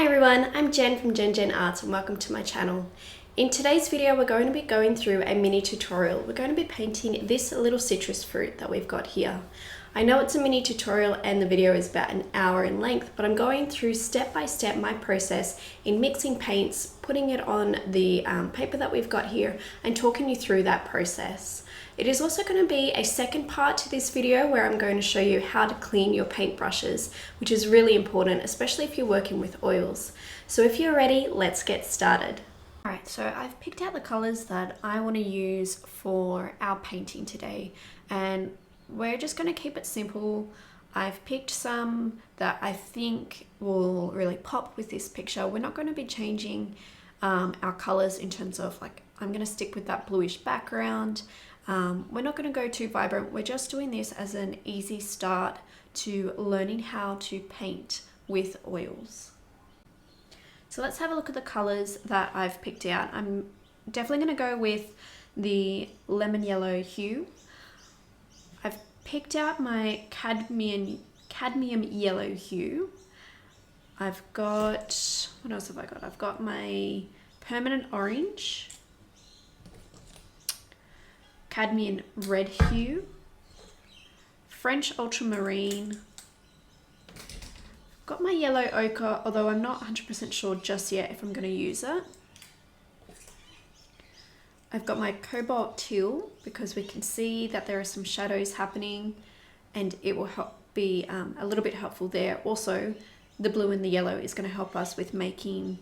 Hi everyone, I'm Jen from Jen.jenart and welcome to my channel. In today's video we're going to be going through a mini tutorial. We're going to be painting this little citrus fruit that we've got here. I know it's a mini tutorial and the video is about an hour in length, but I'm going through step by step my process in mixing paints, putting it on the paper that we've got here and talking you through that process. It is also going to be a second part to this video where I'm going to show you how to clean your paint brushes, which is really important, especially if you're working with oils. So if you're ready, let's get started. Alright, so I've picked out the colours that I want to use for our painting today, and we're just going to keep it simple. I've picked some that I think will really pop with this picture. We're not going to be changing our colours in terms of I'm going to stick with that bluish background. We're not going to go too vibrant. We're just doing this as an easy start to learning how to paint with oils. So let's have a look at the colors that I've picked out. I'm definitely going to go with the lemon yellow hue. I've picked out my cadmium yellow hue. I've got, what else have I got? I've got my permanent orange, cadmium red hue, French ultramarine, got my yellow ochre, although I'm not 100% sure just yet if I'm going to use it. I've got my cobalt teal because we can see that there are some shadows happening and it will help be a little bit helpful there. Also, the blue and the yellow is going to help us with making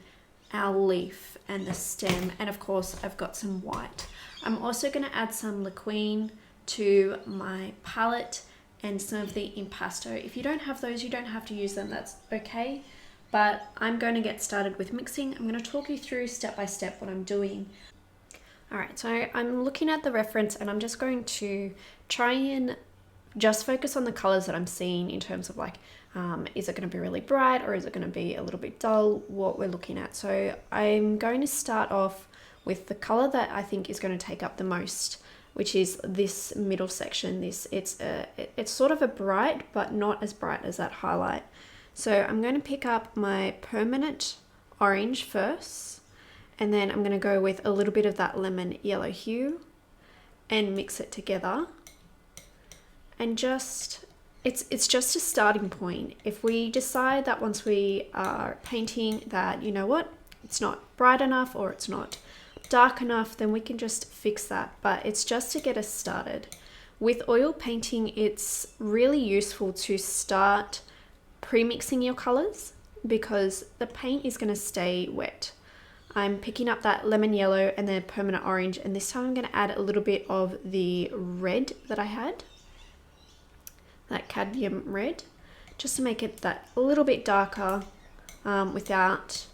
our leaf and the stem, and of course I've got some white. I'm also going to add some Liquin to my palette and some of the impasto. If you don't have those, you don't have to use them, that's okay. But I'm going to get started with mixing. I'm going to talk you through step by step what I'm doing. Alright, so I'm looking at the reference and I'm just going to try and just focus on the colors that I'm seeing in terms of is it going to be really bright or is it going to be a little bit dull, what we're looking at. So I'm going to start off with the color that I think is going to take up the most, which is this middle section. It's sort of a bright, but not as bright as that highlight. So I'm going to pick up my permanent orange first, and then I'm going to go with a little bit of that lemon yellow hue and mix it together. And it's just a starting point. If we decide that once we are painting that, you know what, it's not bright enough or it's not dark enough, then we can just fix that, but it's just to get us started. With oil painting, it's really useful to start pre-mixing your colors because the paint is going to stay wet. I'm picking up that lemon yellow and then permanent orange, and this time I'm going to add a little bit of the red that I had, that cadmium red, just to make it that a little bit darker without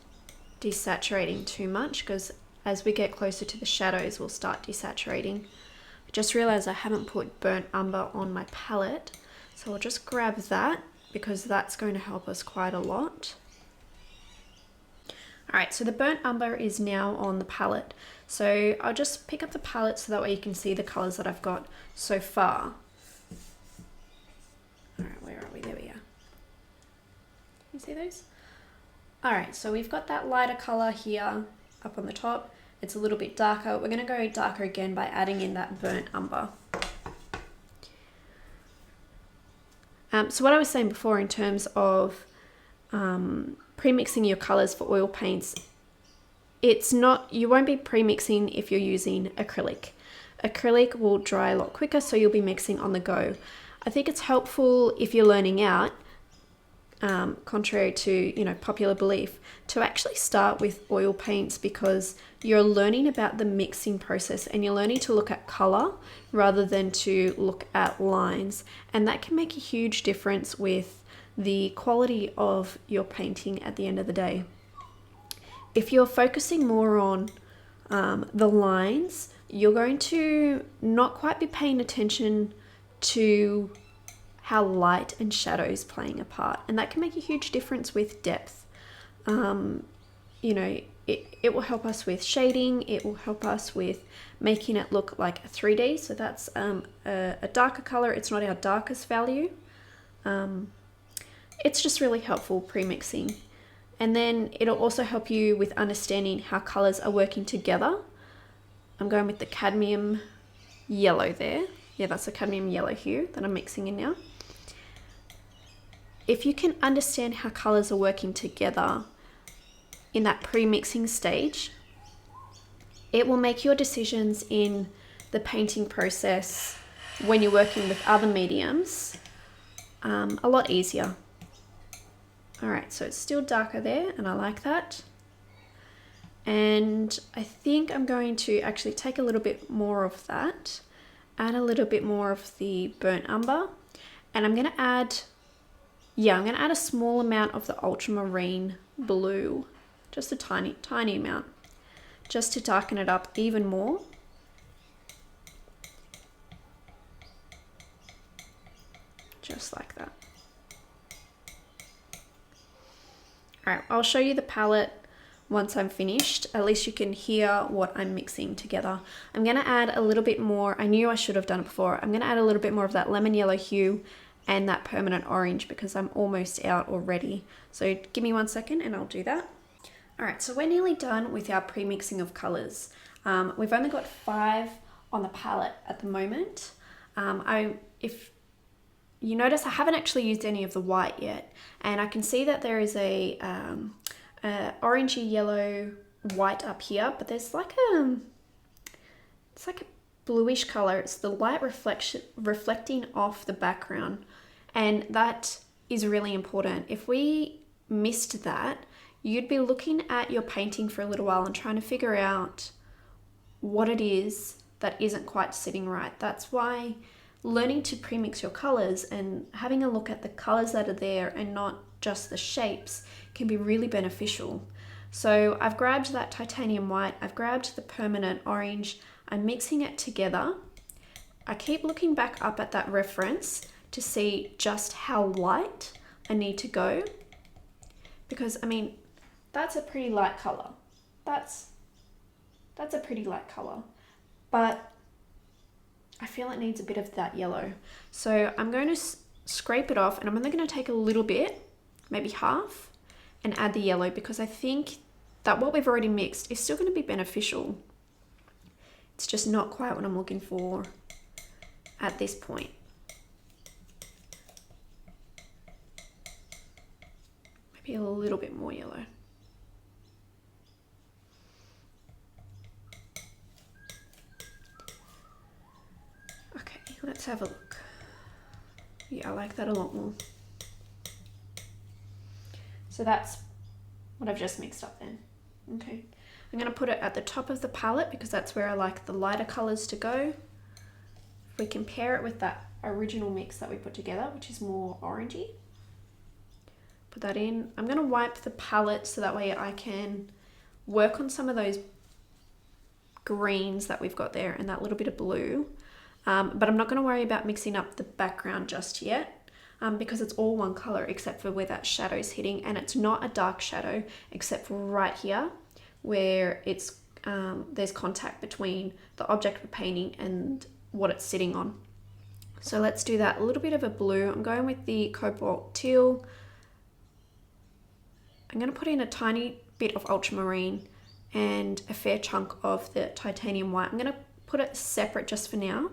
desaturating too much, because as we get closer to the shadows, we'll start desaturating. I just realized I haven't put burnt umber on my palette, so I'll just grab that because that's going to help us quite a lot. Alright, so the burnt umber is now on the palette. So I'll just pick up the palette so that way you can see the colors that I've got so far. Alright, where are we? There we are. You see those? Alright, so we've got that lighter color here up on the top. It's a little bit darker. We're going to go darker again by adding in that burnt umber. So what I was saying before in terms of pre-mixing your colors for oil paints, you won't be pre-mixing if you're using acrylic. Acrylic will dry a lot quicker, so you'll be mixing on the go. I think it's helpful if you're learning out, contrary to popular belief, to actually start with oil paints because you're learning about the mixing process and you're learning to look at color rather than to look at lines, and that can make a huge difference with the quality of your painting at the end of the day. If you're focusing more on the lines, you're going to not quite be paying attention to how light and shadows playing a part, and that can make a huge difference with depth. It will help us with shading, it will help us with making it look like a 3D, so that's a darker color. It's not our darkest value. It's just really helpful pre-mixing. And then it'll also help you with understanding how colors are working together. I'm going with the cadmium yellow there. Yeah, that's the cadmium yellow hue that I'm mixing in now. If you can understand how colors are working together in that pre-mixing stage, it will make your decisions in the painting process when you're working with other mediums a lot easier. All right, so it's still darker there, and I like that. And I think I'm going to actually take a little bit more of that, add a little bit more of the burnt umber, and I'm gonna add a small amount of the ultramarine blue, just a tiny amount, just to darken it up even more. Just like that. All right, I'll show you the palette once I'm finished. At least you can hear what I'm mixing together. I'm gonna add a little bit more. I knew I should have done it before. I'm gonna add a little bit more of that lemon yellow hue and that permanent orange because I'm almost out already. So give me 1 second and I'll do that. All right, so we're nearly done with our pre-mixing of colors. We've only got 5 on the palette at the moment. If you notice, I haven't actually used any of the white yet, and I can see that there is a orangey yellow white up here, but there's like it's like a bluish color. It's the light reflecting off the background, and that is really important. If we missed that, you'd be looking at your painting for a little while and trying to figure out what it is that isn't quite sitting right. That's why learning to premix your colors and having a look at the colors that are there and not just the shapes can be really beneficial. So I've grabbed that titanium white, I've grabbed the permanent orange, I'm mixing it together. I keep looking back up at that reference to see just how light I need to go, because I mean, that's a pretty light color. That's a pretty light color, but I feel it needs a bit of that yellow. So I'm going to scrape it off, and I'm only going to take a little bit, maybe half, and add the yellow, because I think that what we've already mixed is still going to be beneficial. It's just not quite what I'm looking for at this point. Maybe a little bit more yellow. Let's have a look. Yeah, I like that a lot more. So that's what I've just mixed up then. Okay, I'm going to put it at the top of the palette because that's where I like the lighter colors to go. If we compare it with that original mix that we put together, which is more orangey, put that in. I'm going to wipe the palette so that way I can work on some of those greens that we've got there and that little bit of blue. But I'm not going to worry about mixing up the background just yet because it's all one color except for where that shadow's hitting, and it's not a dark shadow except for right here where it's there's contact between the object we're painting and what it's sitting on. So let's do that. A little bit of a blue. I'm going with the Cobalt teal. I'm going to put in a tiny bit of ultramarine and a fair chunk of the titanium white. I'm going to put it separate just for now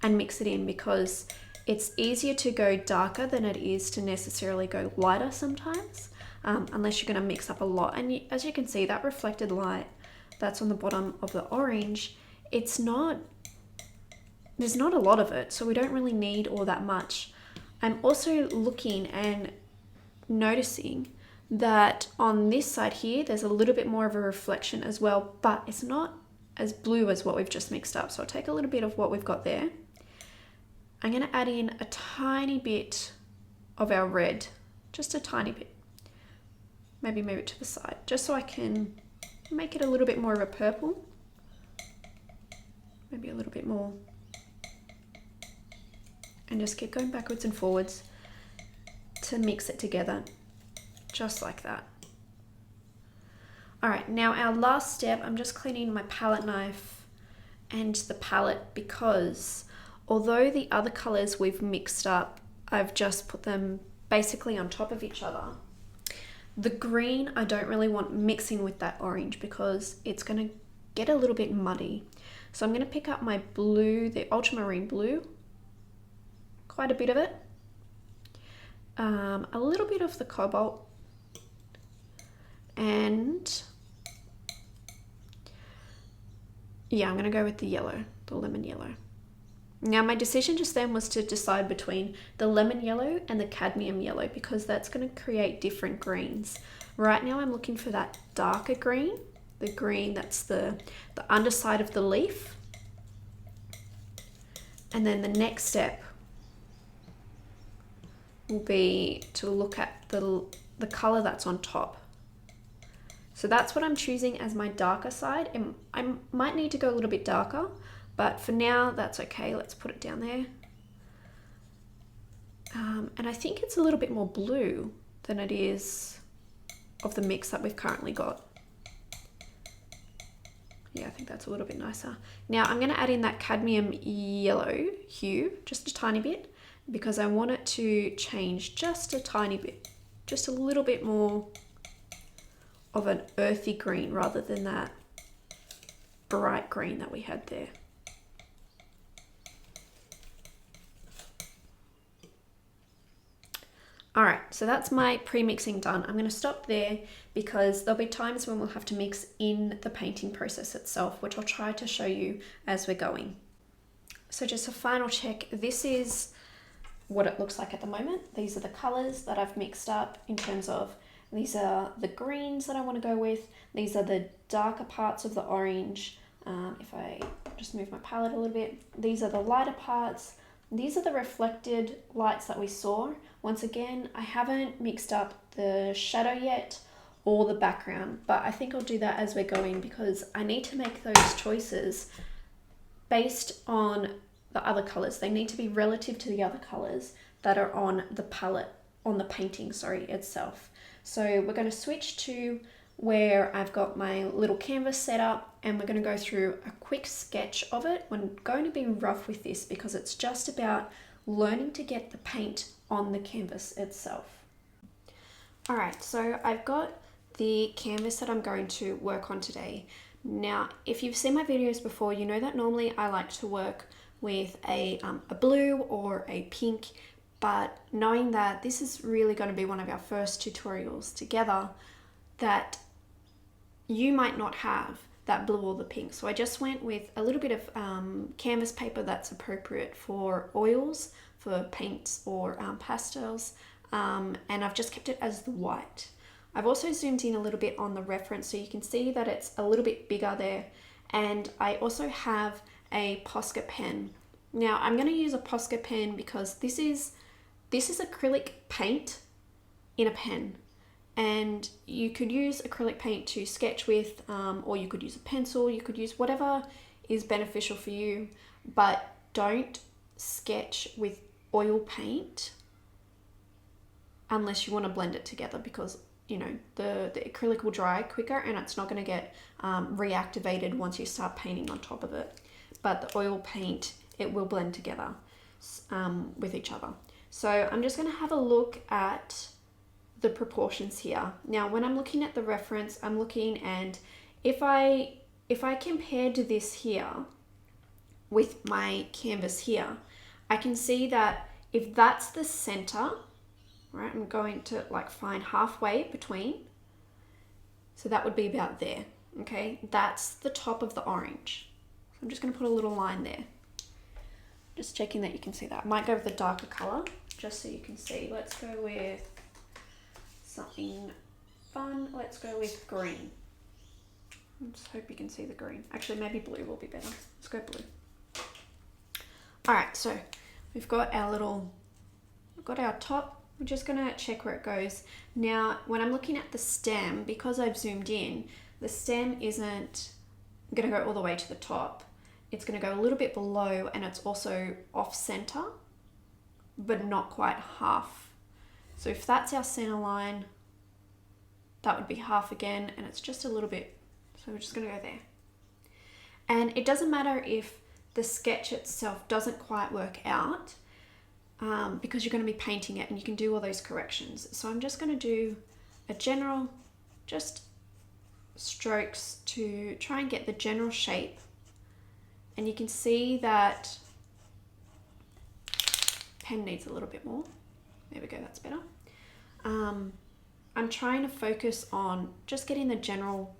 and mix it in because it's easier to go darker than it is to necessarily go lighter sometimes, unless you're going to mix up a lot. And as you can see, that reflected light that's on the bottom of the orange, there's not a lot of it, so we don't really need all that much. I'm also looking and noticing that on this side here, there's a little bit more of a reflection as well, but it's not as blue as what we've just mixed up. So I'll take a little bit of what we've got there. I'm going to add in a tiny bit of our red, just a tiny bit. Maybe move it to the side, just so I can make it a little bit more of a purple. Maybe a little bit more. And just keep going backwards and forwards to mix it together, just like that. All right, now our last step, I'm just cleaning my palette knife and the palette because although the other colors we've mixed up, I've just put them basically on top of each other. The green I don't really want mixing with that orange because it's going to get a little bit muddy. So I'm going to pick up my blue, the ultramarine blue, quite a bit of it, a little bit of the cobalt, and yeah, I'm going to go with the yellow, the lemon yellow. Now my decision just then was to decide between the lemon yellow and the cadmium yellow because that's going to create different greens. Right now I'm looking for that darker green, the green that's the underside of the leaf. And then the next step will be to look at the color that's on top. So that's what I'm choosing as my darker side. And I might need to go a little bit darker, but for now that's okay. Let's put it down there. And I think it's a little bit more blue than it is of the mix that we've currently got. Yeah, I think that's a little bit nicer. Now I'm going to add in that cadmium yellow hue, just a tiny bit, because I want it to change just a tiny bit, just a little bit more of an earthy green rather than that bright green that we had there. All right, so that's my pre-mixing done. I'm going to stop there because there'll be times when we'll have to mix in the painting process itself, which I'll try to show you as we're going. So just a final check. This is what it looks like at the moment. These are the colors that I've mixed up in terms of, these are the greens that I want to go with. These are the darker parts of the orange. If I just move my palette a little bit, these are the lighter parts. These are the reflected lights that we saw. Once again, I haven't mixed up the shadow yet or the background, but I think I'll do that as we're going because I need to make those choices based on the other colors. They need to be relative to the other colors that are on the palette, on the painting, itself. So we're going to switch to where I've got my little canvas set up and we're going to go through a quick sketch of it. We're going to be rough with this because it's just about learning to get the paint on the canvas itself. All right, so I've got the canvas that I'm going to work on today. Now, if you've seen my videos before, you know that normally I like to work with a blue or a pink, but knowing that this is really going to be one of our first tutorials together, that you might not have that blue or the pink. So I just went with a little bit of canvas paper that's appropriate for oils, for paints or pastels, and I've just kept it as the white. I've also zoomed in a little bit on the reference so you can see that it's a little bit bigger there, and I also have a Posca pen. Now I'm going to use a Posca pen because this is acrylic paint in a pen. And you could use acrylic paint to sketch with, or you could use a pencil, you could use whatever is beneficial for you, but don't sketch with oil paint unless you want to blend it together because, you know, the acrylic will dry quicker and it's not going to get reactivated once you start painting on top of it. But the oil paint, it will blend together with each other. So I'm just going to have a look at the proportions here. Now, when I'm looking at the reference, I'm looking, and if I compared this here with my canvas here, I can see that if that's the center, right, I'm going to like find halfway between. So that would be about there, okay? That's the top of the orange. So I'm just gonna put a little line there. Just checking that you can see that. I might go with the darker color, just so you can see. Let's go with something fun. Let's go with green. I just hope you can see the green. Actually, maybe blue will be better. Let's go blue. All right, so we've got our top. We're just gonna check where it goes. Now, when I'm looking at the stem, because I've zoomed in, the stem isn't gonna go all the way to the top. It's gonna go a little bit below, and it's also off center, but not quite half. So if that's our center line, that would be half again, and it's just a little bit. So we're just gonna go there. And it doesn't matter if the sketch itself doesn't quite work out because you're gonna be painting it and you can do all those corrections. So I'm just gonna do a general, just strokes to try and get the general shape. And you can see that pen needs a little bit more. There we go, that's better. I'm trying to focus on just getting the general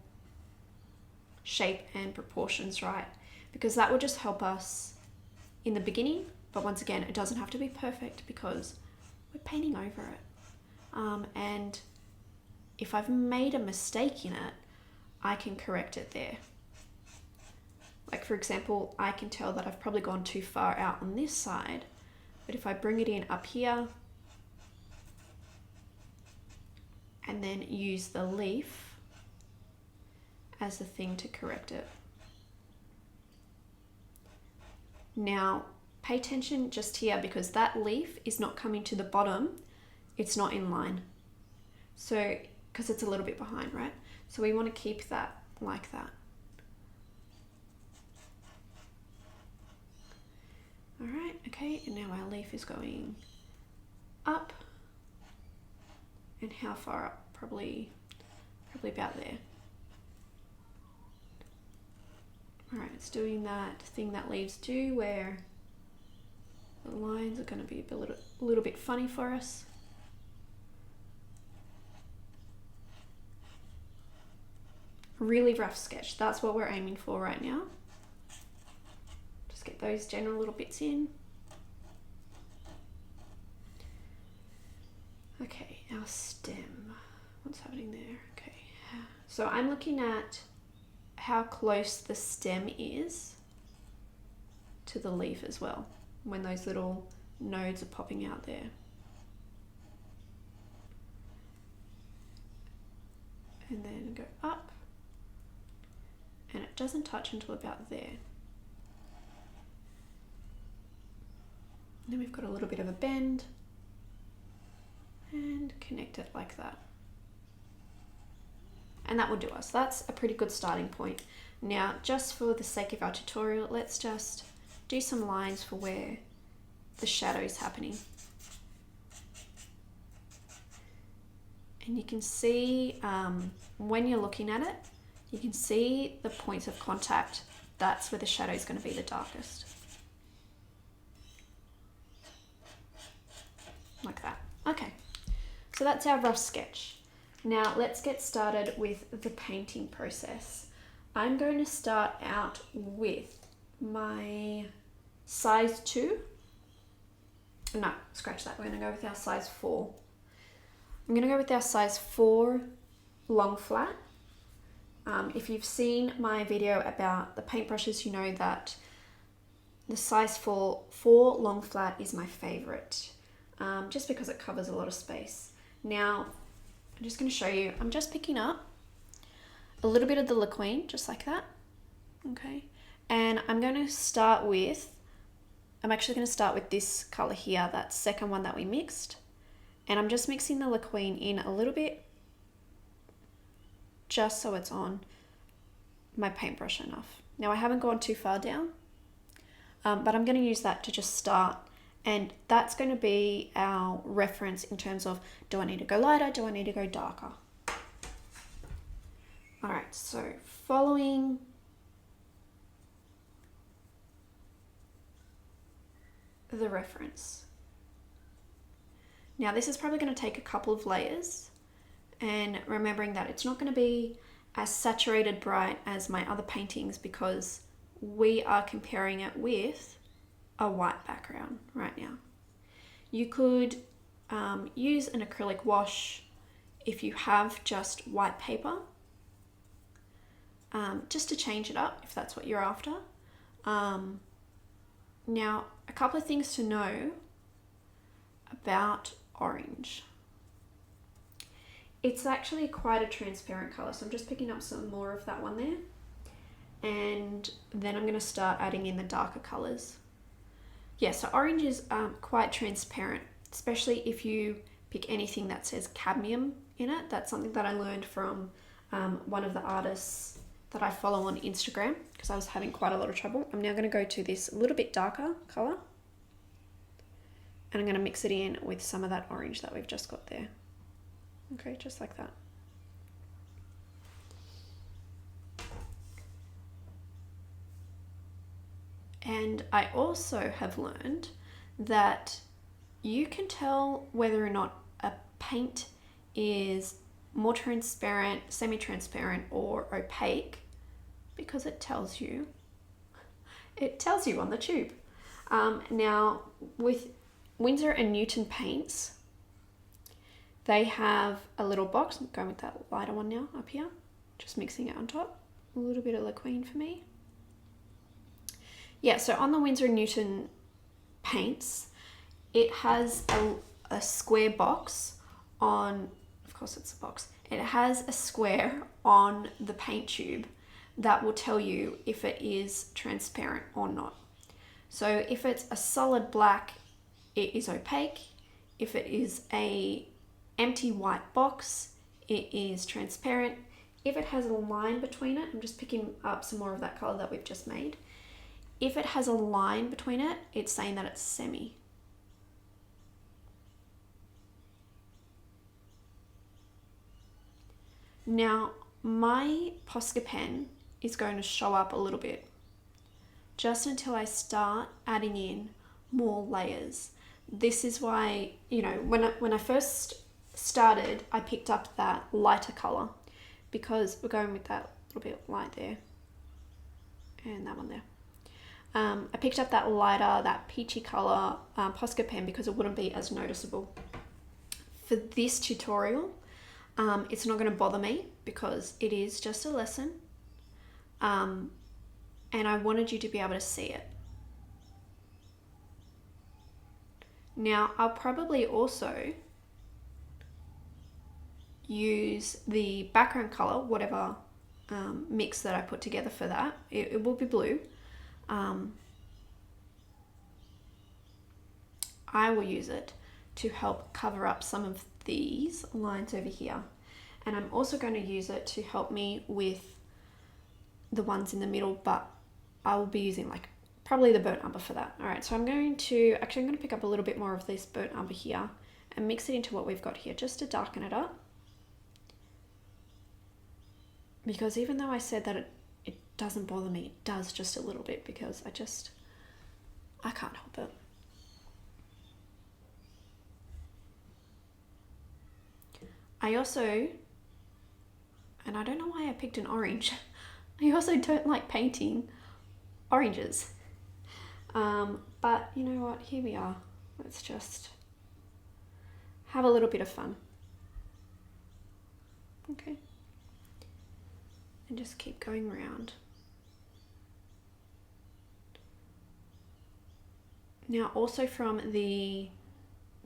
shape and proportions right, because that will just help us in the beginning. But once again, it doesn't have to be perfect because we're painting over it. And if I've made a mistake in it, I can correct it there. Like for example, I can tell that I've probably gone too far out on this side, but if I bring it in up here and then use the leaf as the thing to correct it. Now, pay attention just here because that leaf is not coming to the bottom, it's not in line. So, because it's a little bit behind, right? So we want to keep that like that. All right, okay, and now our leaf is going up. And how far up? Probably about there. All right, it's doing that thing that leaves do where the lines are going to be a little bit funny for us. Really rough sketch, that's what we're aiming for right now. Just get those general little bits in. Okay, our stem, what's happening there? Okay, so I'm looking at how close the stem is to the leaf as well, when those little nodes are popping out there. And then go up, and it doesn't touch until about there. And then we've got a little bit of a bend, and connect it like that. And that will do us. That's a pretty good starting point. Now, just for the sake of our tutorial, let's just do some lines for where the shadow is happening. And you can see when you're looking at it, you can see the points of contact. That's where the shadow is going to be the darkest. Like that. Okay. So that's our rough sketch. Now let's get started with the painting process. I'm going to start out with my size 2. No, scratch that. We're going to go with our size 4. I'm going to go with our size 4 long flat. If you've seen my video about the paintbrushes, you know that the size 4 long flat is my favorite, just because it covers a lot of space. Now, I'm just going to show you, I'm just picking up a little bit of the Liquin, just like that, okay? And I'm actually going to start with this color here, that second one that we mixed. And I'm just mixing the Liquin in a little bit, just so it's on my paintbrush enough. Now I haven't gone too far down, but I'm going to use that to just start. And that's going to be our reference in terms of, do I need to go lighter? Do I need to go darker? All right, so following the reference. Now this is probably going to take a couple of layers, and remembering that it's not going to be as saturated bright as my other paintings because we are comparing it with a white background right now. You could use an acrylic wash if you have just white paper, just to change it up if that's what you're after. Now, a couple of things to know about orange. It's actually quite a transparent color, so I'm just picking up some more of that one there, and then I'm going to start adding in the darker colors. Yeah, so orange is quite transparent, especially if you pick anything that says cadmium in it. That's something that I learned from one of the artists that I follow on Instagram because I was having quite a lot of trouble. I'm now going to go to this little bit darker color, and I'm going to mix it in with some of that orange that we've just got there. Okay, just like that. And I also have learned that you can tell whether or not a paint is more transparent, semi-transparent, or opaque because it tells you on the tube. Now with Winsor and Newton paints, they have a little box. I'm going with that lighter one now up here, just mixing it on top. A little bit of Liquin for me. Yeah, so on the Winsor and Newton paints, it has a square box on, of course it's a box, it has a square on the paint tube that will tell you if it is transparent or not. So if it's a solid black, it is opaque. If it is a empty white box, it is transparent. If it has a line between it, I'm just picking up some more of that color that we've just made. If it has a line between it, it's saying that it's semi. Now, my Posca pen is going to show up a little bit just until I start adding in more layers. This is why, you know, when I first started, I picked up that lighter color because we're going with that little bit light there and that one there. I picked up that lighter, that peachy color Posca pen because it wouldn't be as noticeable. For this tutorial, it's not going to bother me because it is just a lesson, and I wanted you to be able to see it. Now, I'll probably also use the background color, whatever mix that I put together for that. It will be blue. I will use it to help cover up some of these lines over here, and I'm also going to use it to help me with the ones in the middle, but I will be using like probably the burnt umber for that. All right, so I'm going to pick up a little bit more of this burnt umber here and mix it into what we've got here just to darken it up, because even though I said that it doesn't bother me, it does just a little bit because I can't help it. I also, and I don't know why I picked an orange, I also don't like painting oranges. But you know what, here we are. Let's just have a little bit of fun. Okay. And just keep going around. Now also from the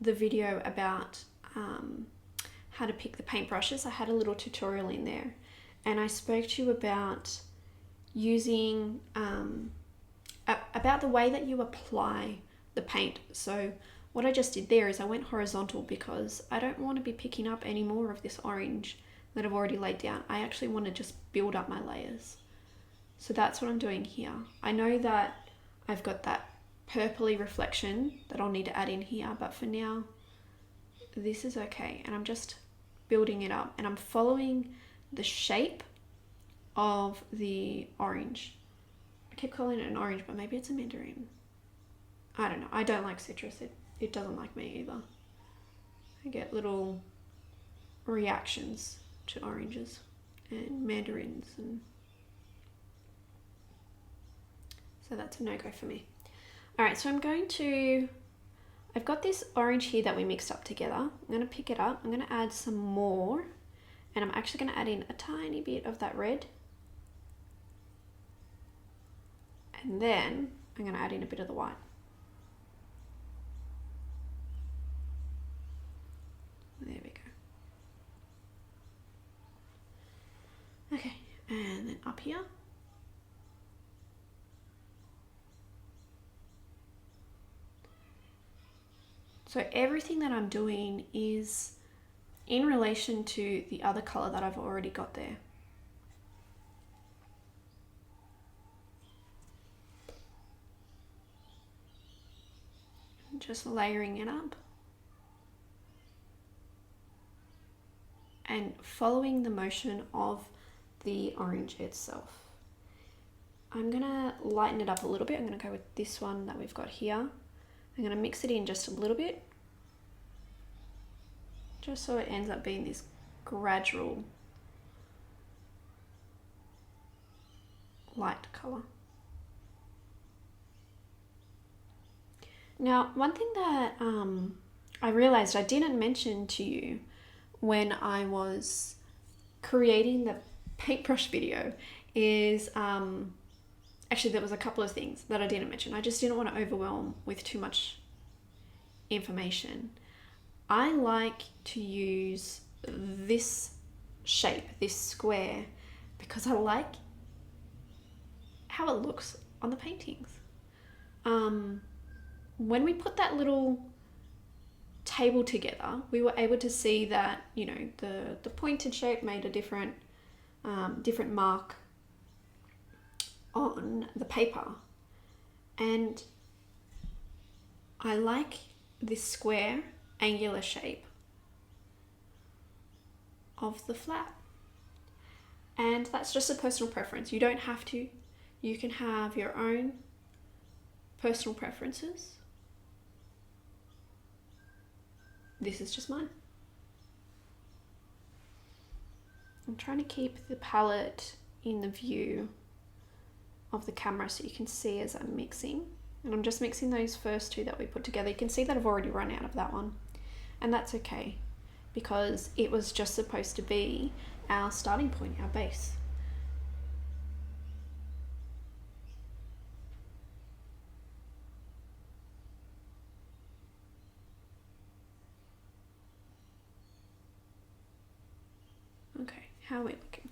video about how to pick the paintbrushes, I had a little tutorial in there, and I spoke to you about using about the way that you apply the paint. So what I just did there is I went horizontal because I don't want to be picking up any more of this orange that I've already laid down. I actually want to just build up my layers. So that's what I'm doing here. I know that I've got that purpley reflection that I'll need to add in here, but for now this is okay, and I'm just building it up and I'm following the shape of the orange. I keep calling it an orange, but maybe it's a mandarin. I don't know. I don't like citrus. It doesn't like me either. I get little reactions to oranges and mandarins, and so that's a no-go for me. All right, so I've got this orange here that we mixed up together. I'm going to pick it up. I'm going to add some more, and I'm actually going to add in a tiny bit of that red. And then I'm going to add in a bit of the white. There we go. Okay, and then up here. So everything that I'm doing is in relation to the other color that I've already got there. Just layering it up. and following the motion of the orange itself. I'm gonna lighten it up a little bit. I'm gonna go with this one that we've got here. I'm gonna mix it in just a little bit, just so it ends up being this gradual light color. Now, one thing that I realized I didn't mention to you when I was creating the paintbrush video is actually there was a couple of things that I didn't mention. I just didn't want to overwhelm with too much information. I like to use this shape, this square, because I like how it looks on the paintings. When we put that little table together, we were able to see that, you know, the pointed shape made a different mark on the paper, and I like this square angular shape of the flat, and that's just a personal preference. You don't have to. You can have your own personal preferences. This is just mine. I'm trying to keep the palette in the view of the camera so you can see as I'm mixing. And I'm just mixing those first two that we put together. You can see that I've already run out of that one. And that's okay, because it was just supposed to be our starting point, our base. Okay, how are we looking?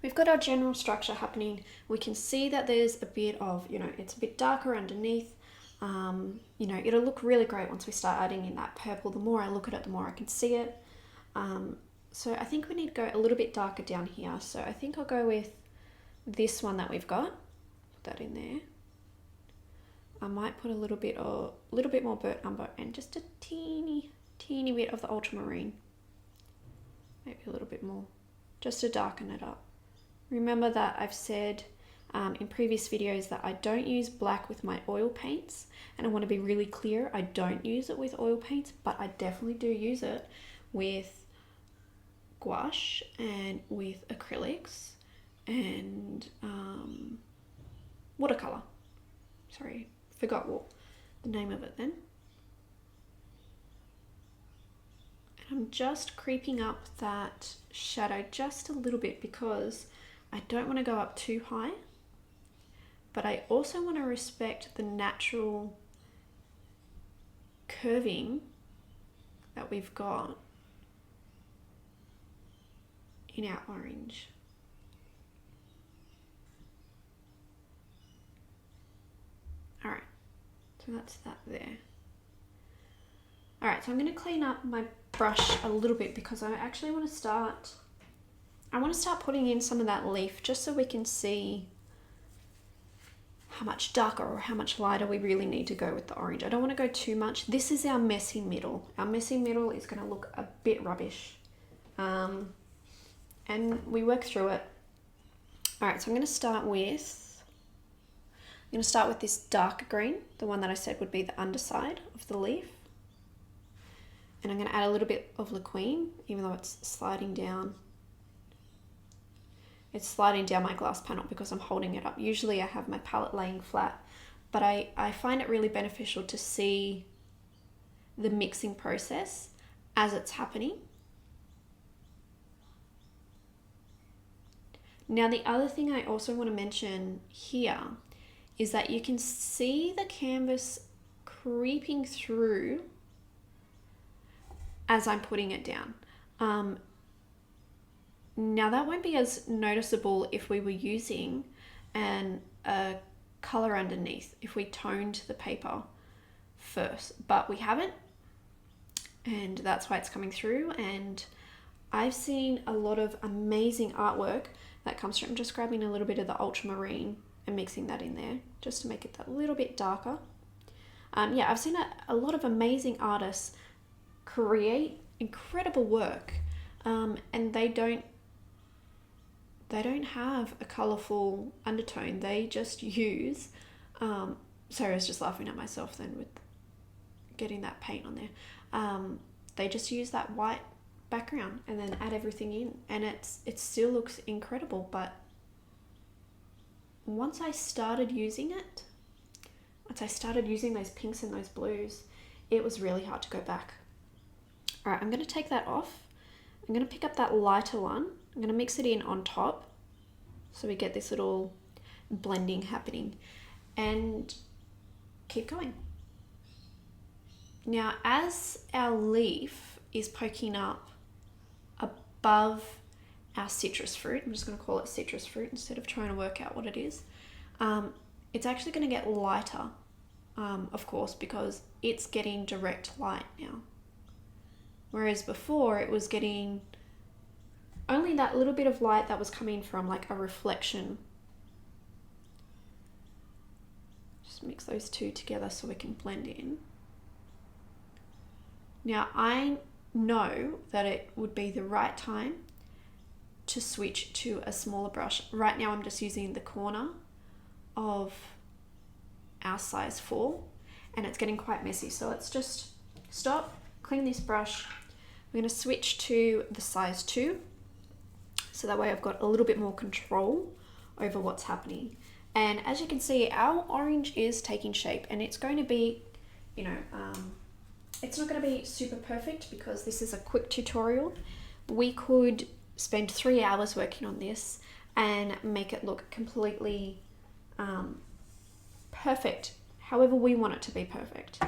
We've got our general structure happening. We can see that there's a bit of, you know, it's a bit darker underneath. You know, it'll look really great once we start adding in that purple. The more I look at it, the more I can see it. So I think we need to go a little bit darker down here. So I think I'll go with this one that we've got. Put that in there. I might put a little bit more burnt umber and just a teeny bit of the ultramarine. Maybe a little bit more, just to darken it up. Remember that I've said in previous videos that I don't use black with my oil paints, and I want to be really clear, I don't use it with oil paints, but I definitely do use it with gouache and with acrylics and watercolor. Sorry, forgot what the name of it then. And I'm just creeping up that shadow just a little bit because I don't want to go up too high, but I also want to respect the natural curving that we've got in our orange. All right, so that's that there. All right, so I'm going to clean up my brush a little bit because I actually want to start putting in some of that leaf just so we can see how much darker or how much lighter we really need to go with the orange. I don't want to go too much. This is our messy middle. Our messy middle is going to look a bit rubbish. And we work through it. All right, so I'm going to start with this dark green, the one that I said would be the underside of the leaf. And I'm going to add a little bit of Liquin, even though it's sliding down. It's sliding down my glass panel because I'm holding it up. Usually I have my palette laying flat, but I find it really beneficial to see the mixing process as it's happening. Now, the other thing I also want to mention here is that you can see the canvas creeping through as I'm putting it down. Now that won't be as noticeable if we were using a color underneath, if we toned the paper first, but we haven't, and that's why it's coming through. And I've seen a lot of amazing artwork that comes from just grabbing a little bit of the ultramarine and mixing that in there just to make it that little bit darker. Yeah, I've seen a lot of amazing artists create incredible work and they don't have a colourful undertone. They just use, sorry, I was just laughing at myself then with getting that paint on there. They just use that white background and then add everything in, and it still looks incredible. But once I started using those pinks and those blues, it was really hard to go back. All right, I'm going to take that off. I'm going to pick up that lighter one. I'm going to mix it in on top so we get this little blending happening, and keep going. Now, as our leaf is poking up above our citrus fruit, I'm just going to call it citrus fruit instead of trying to work out what it is, it's actually going to get lighter, of course, because it's getting direct light now. Whereas before it was getting only that little bit of light that was coming from like a reflection. Just mix those two together so we can blend in. Now I know that it would be the right time to switch to a smaller brush. Right now I'm just using the corner of our size 4 and it's getting quite messy. So let's just stop, clean this brush. We're going to switch to the size 2. So that way I've got a little bit more control over what's happening. And as you can see, our orange is taking shape, and it's going to be, you know, it's not going to be super perfect because this is a quick tutorial. We could spend 3 hours working on this and make it look completely perfect, however we want it to be perfect.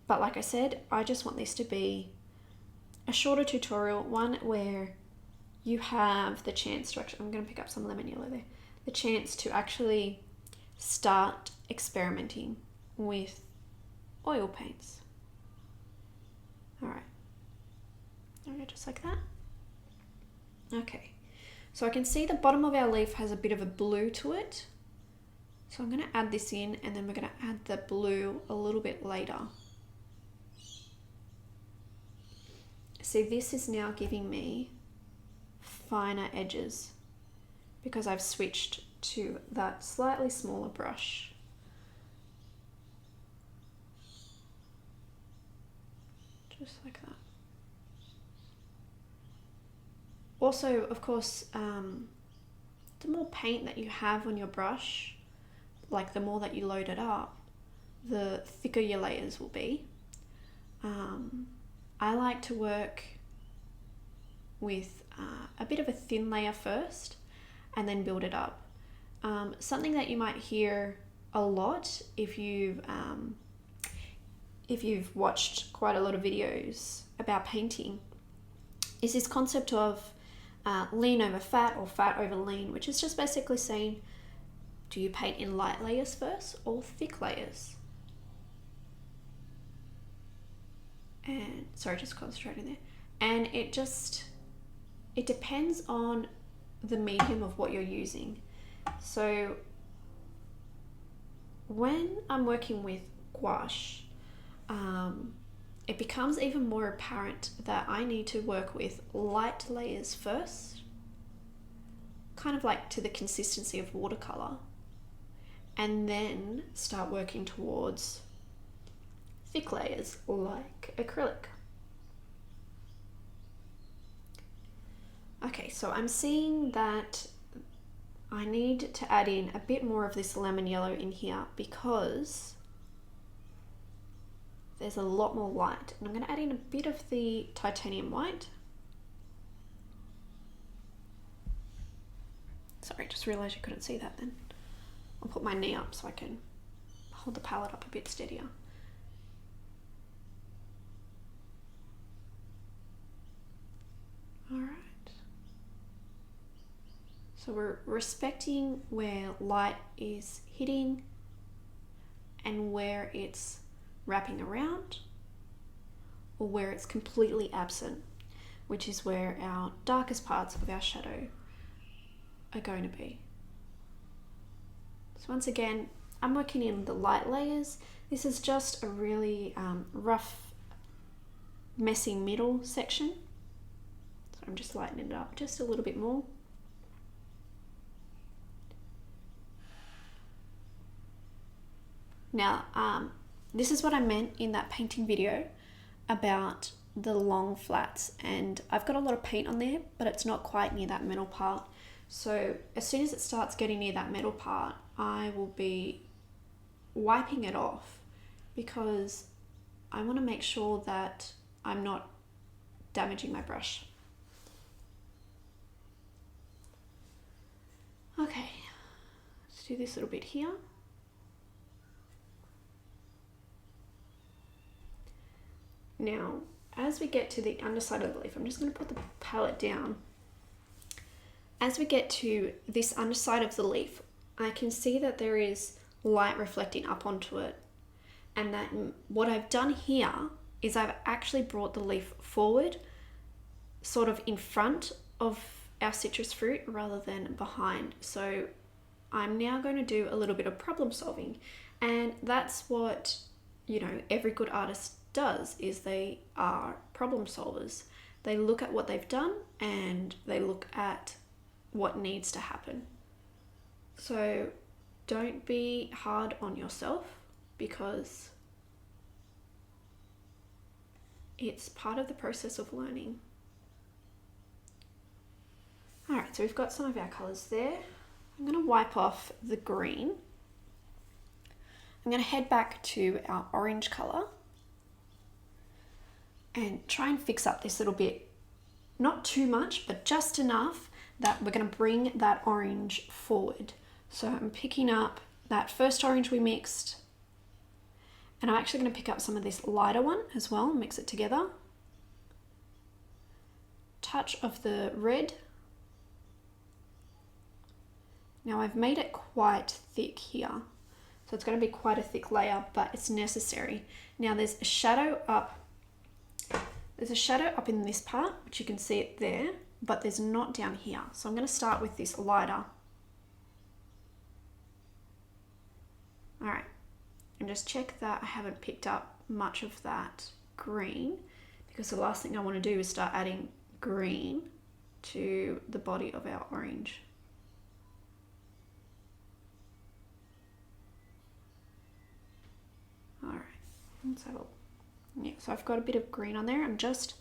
But like I said, I just want this to be a shorter tutorial, one where you have the chance to actually, I'm going to pick up some lemon yellow there, the chance to actually start experimenting with oil paints. All right, okay, just like that. Okay, so I can see the bottom of our leaf has a bit of a blue to it. So I'm going to add this in, and then we're going to add the blue a little bit later. See, this is now giving me finer edges because I've switched to that slightly smaller brush. Just like that. Also, of course, the more paint that you have on your brush, like the more that you load it up, the thicker your layers will be. I like to work with a bit of a thin layer first and then build it up. Something that you might hear a lot if you've watched quite a lot of videos about painting is this concept of lean over fat or fat over lean, which is just basically saying, do you paint in light layers first or thick layers? And sorry, just concentrating there. And it depends on the medium of what you're using. So when I'm working with gouache, it becomes even more apparent that I need to work with light layers first, kind of like to the consistency of watercolor, and then start working towards thick layers like acrylic. Okay, so I'm seeing that I need to add in a bit more of this lemon yellow in here because there's a lot more white, and I'm going to add in a bit of the titanium white. Sorry, just realised you couldn't see that then. I'll put my knee up so I can hold the palette up a bit steadier. All right. So we're respecting where light is hitting and where it's wrapping around or where it's completely absent, which is where our darkest parts of our shadow are going to be. So once again, I'm working in the light layers. This is just a really rough, messy middle section. but I'm just lightening it up just a little bit more. Now, this is what I meant in that painting video about the long flats, and I've got a lot of paint on there, but it's not quite near that metal part. So as soon as it starts getting near that metal part, I will be wiping it off because I want to make sure that I'm not damaging my brush. Okay, let's do this little bit here. Now, as we get to the underside of the leaf, I'm just going to put the palette down. As we get to this underside of the leaf, I can see that there is light reflecting up onto it. And that what I've done here is I've actually brought the leaf forward, sort of in front of our citrus fruit rather than behind. So I'm now going to do a little bit of problem solving. And that's what, you know, every good artist does, is they are problem solvers. They look at what they've done and they look at what needs to happen. So don't be hard on yourself, because it's part of the process of learning. All right, so we've got some of our colors there. I'm going to wipe off the green. I'm going to head back to our orange color and try and fix up this little bit. Not too much, but just enough that we're going to bring that orange forward. So I'm picking up that first orange we mixed, and I'm actually going to pick up some of this lighter one as well, mix it together. Touch of the red. Now I've made it quite thick here, so it's going to be quite a thick layer, but it's necessary. Now there's a shadow up. There's a shadow up in this part, which you can see it there, but there's not down here. So I'm going to start with this lighter. All right, and just check that I haven't picked up much of that green, because the last thing I want to do is start adding green to the body of our orange. All right, let's have a look. Yeah, so I've got a bit of green on there. I'm just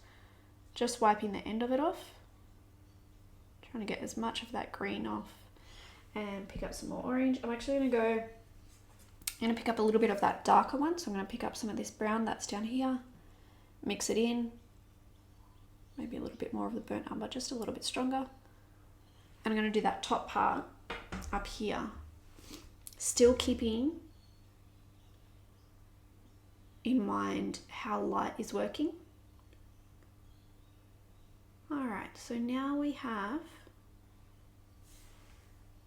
wiping the end of it off, trying to get as much of that green off, and pick up some more orange. I'm actually going to pick up a little bit of that darker one. So I'm going to pick up some of this brown that's down here, mix it in, maybe a little bit more of the burnt umber, just a little bit stronger. And I'm going to do that top part up here, still keeping in mind how light is working. All right, so now we have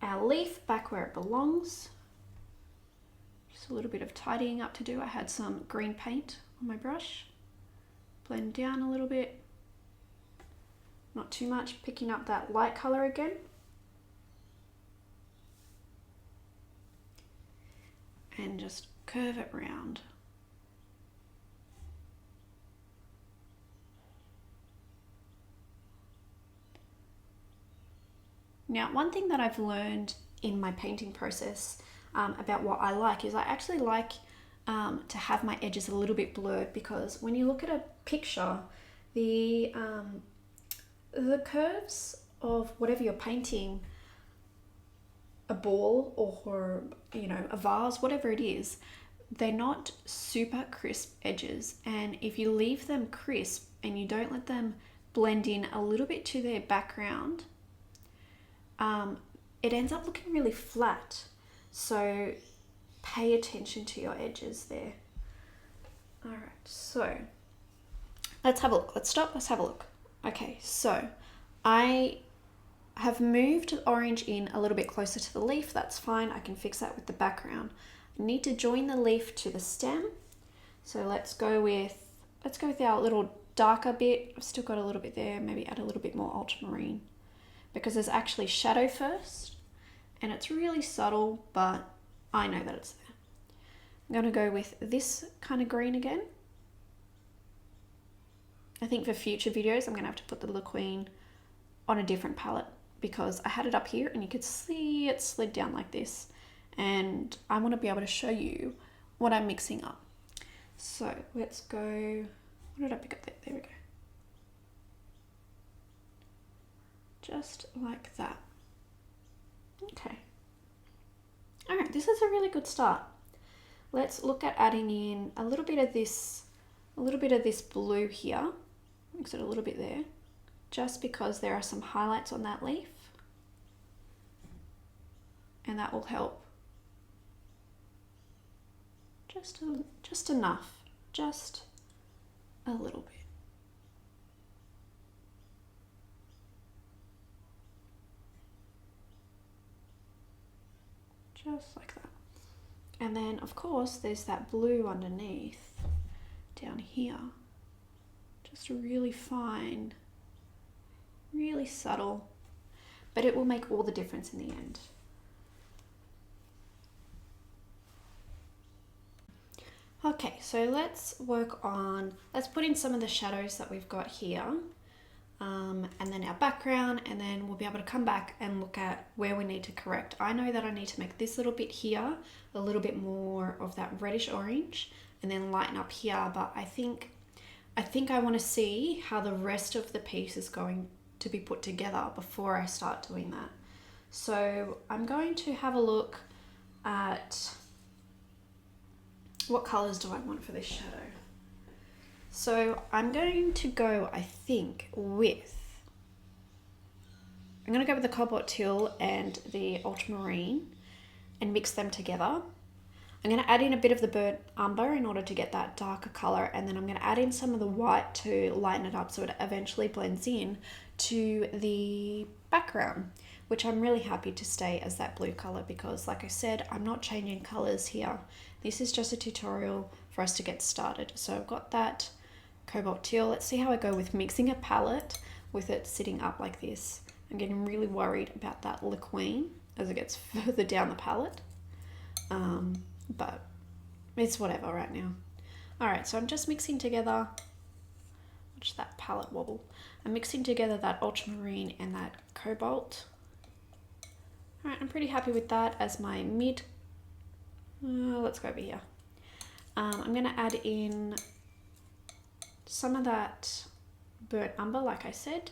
our leaf back where it belongs. Just a little bit of tidying up to do. I had some green paint on my brush. Blend down a little bit. Not too much, picking up that light color again. And just curve it round. Now, one thing that I've learned in my painting process about what I like is I actually like to have my edges a little bit blurred, because when you look at a picture, the curves of whatever you're painting, a ball or, you know, a vase, whatever it is, they're not super crisp edges. And if you leave them crisp and you don't let them blend in a little bit to their background, it ends up looking really flat. So pay attention to your edges there. All right, so let's have a look. Let's stop, let's have a look. Okay, so I have moved the orange in a little bit closer to the leaf. That's fine, I can fix that with the background. I need to join the leaf to the stem. So let's go with our little darker bit. I've still got a little bit there, maybe add a little bit more ultramarine, because there's actually shadow first, and it's really subtle, but I know that it's there. I'm going to go with this kind of green again. I think for future videos, I'm going to have to put the Liquin on a different palette because I had it up here and you could see it slid down like this, and I want to be able to show you what I'm mixing up. So let's go, what did I pick up there? There we go. Just like that. Okay. All right, this is a really good start. Let's look at adding in a little bit of this blue here. Mix it a little bit there, just because there are some highlights on that leaf, and that will help. Just enough, just a little bit. Just like that. And then of course there's that blue underneath down here. Just really fine, really subtle, but it will make all the difference in the end. Okay, so let's put in some of the shadows that we've got here, and then our background, and then we'll be able to come back and look at where we need to correct. I know that I need to make this little bit here a little bit more of that reddish orange, and then lighten up here, but I think I want to see how the rest of the piece is going to be put together before I start doing that. So I'm going to have a look at what colors do I want for this shadow. So I'm going to go, I think, I'm going to go with the Cobalt Teal and the Ultramarine and mix them together. I'm going to add in a bit of the burnt umber in order to get that darker color, and then I'm going to add in some of the white to lighten it up so it eventually blends in to the background, which I'm really happy to stay as that blue color because, like I said, I'm not changing colors here. This is just a tutorial for us to get started. So I've got that Cobalt Teal. Let's see how I go with mixing a palette with it sitting up like this. I'm getting really worried about that Liquin as it gets further down the palette. But it's whatever right now. All right, so I'm just mixing together, watch that palette wobble. I'm mixing together that Ultramarine and that Cobalt. All right, I'm pretty happy with that as my mid. Let's go over here. I'm gonna add in some of that burnt umber, like I said.